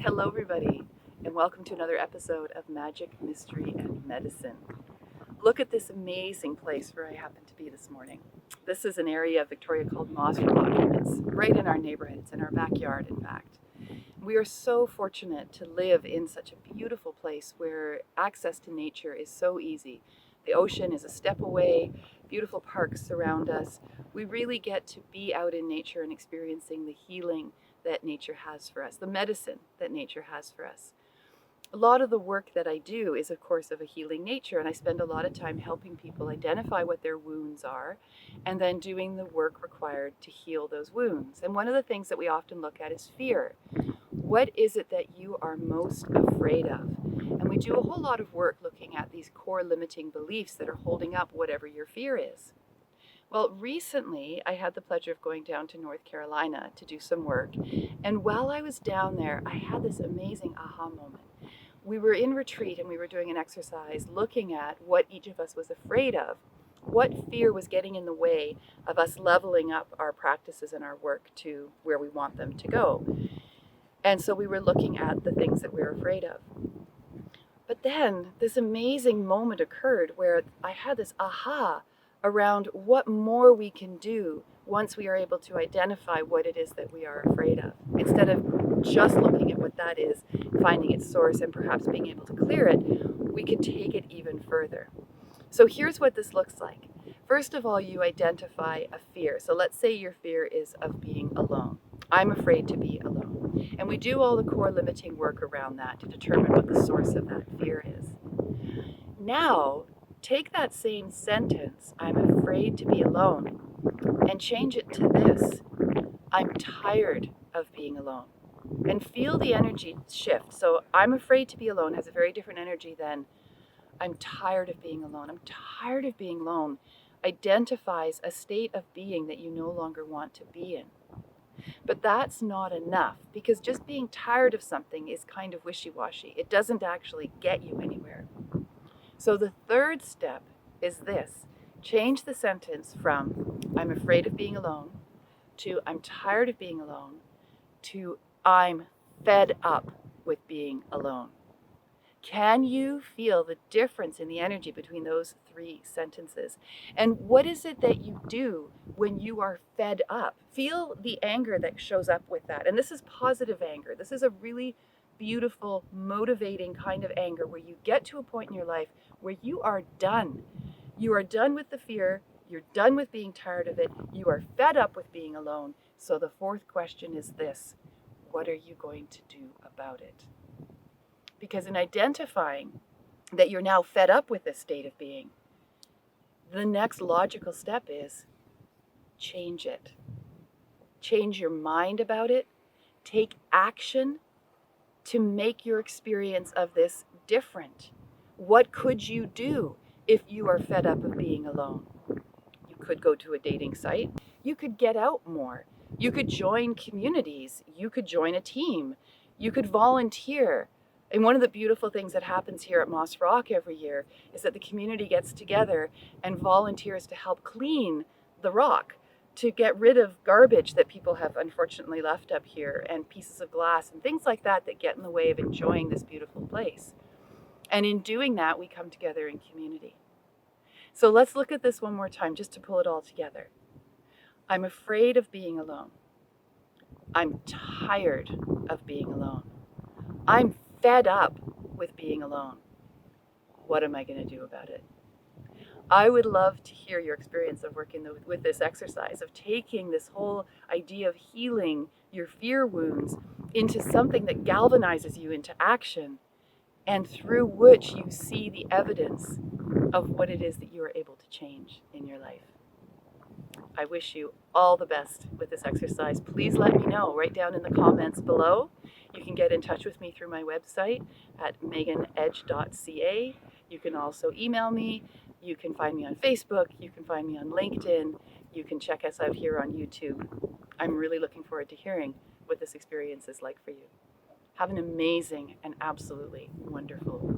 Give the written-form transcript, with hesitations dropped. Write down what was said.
Hello, everybody, and welcome to another episode of Magic, Mystery, and Medicine. Look at this amazing place where I happen to be this morning. This is an area of Victoria called Moss Rock, and it's right in our neighborhood. It's in our backyard, in fact. We are so fortunate to live in such a beautiful place where access to nature is so easy. The ocean is a step away, beautiful parks surround us. We really get to be out in nature and experiencing the healing that nature has for us, the medicine that nature has for us. A lot of the work that I do is, of course, of a healing nature, and I spend a lot of time helping people identify what their wounds are and then doing the work required to heal those wounds. And one of the things that we often look at is fear. What is it that you are most afraid of? And we do a whole lot of work looking at these core limiting beliefs that are holding up whatever your fear is. Well, recently I had the pleasure of going down to North Carolina to do some work. And while I was down there, I had this amazing aha moment. We were in retreat and we were doing an exercise looking at what each of us was afraid of. What fear was getting in the way of us leveling up our practices and our work to where we want them to go. And so we were looking at the things that we were afraid of. But then this amazing moment occurred where I had this aha around what more we can do once we are able to identify what it is that we are afraid of. Instead of just looking at what that is, finding its source, and perhaps being able to clear it, we can take it even further. So here's what this looks like. First of all, you identify a fear. So let's say your fear is of being alone. I'm afraid to be alone. And we do all the core limiting work around that to determine what the source of that fear is. Now, take that same sentence, I'm afraid to be alone, and change it to this, I'm tired of being alone. And feel the energy shift. So I'm afraid to be alone has a very different energy than I'm tired of being alone. I'm tired of being alone identifies a state of being that you no longer want to be in. But that's not enough, because just being tired of something is kind of wishy-washy. It doesn't actually get you anywhere. So the third step is this. Change the sentence from I'm afraid of being alone to I'm tired of being alone to I'm fed up with being alone. Can you feel the difference in the energy between those three sentences? And what is it that you do when you are fed up? Feel the anger that shows up with that. And this is positive anger. This is a really beautiful, motivating kind of anger where you get to a point in your life where you are done. You are done with the fear. You're done with being tired of it. You are fed up with being alone. So the fourth question is this: what are you going to do about it? Because in identifying that you're now fed up with this state of being, the next logical step is change it. Change your mind about it. Take action to make your experience of this different. What could you do if you are fed up of being alone? You could go to a dating site. You could get out more. You could join communities. You could join a team. You could volunteer. And one of the beautiful things that happens here at Moss Rock every year is that the community gets together and volunteers to help clean the rock, to get rid of garbage that people have unfortunately left up here, and pieces of glass and things like that that get in the way of enjoying this beautiful place. And in doing that, we come together in community. So let's look at this one more time just to pull it all together. I'm afraid of being alone. I'm tired of being alone. I'm fed up with being alone. What am I going to do about it? I would love to hear your experience of working with this exercise, of taking this whole idea of healing your fear wounds into something that galvanizes you into action, and through which you see the evidence of what it is that you are able to change in your life. I wish you all the best with this exercise. Please let me know right down in the comments below. You can get in touch with me through my website at meganedge.ca. You can also email me. You can find me on Facebook. You can find me on LinkedIn. You can check us out here on YouTube. I'm really looking forward to hearing what this experience is like for you. Have an amazing and absolutely wonderful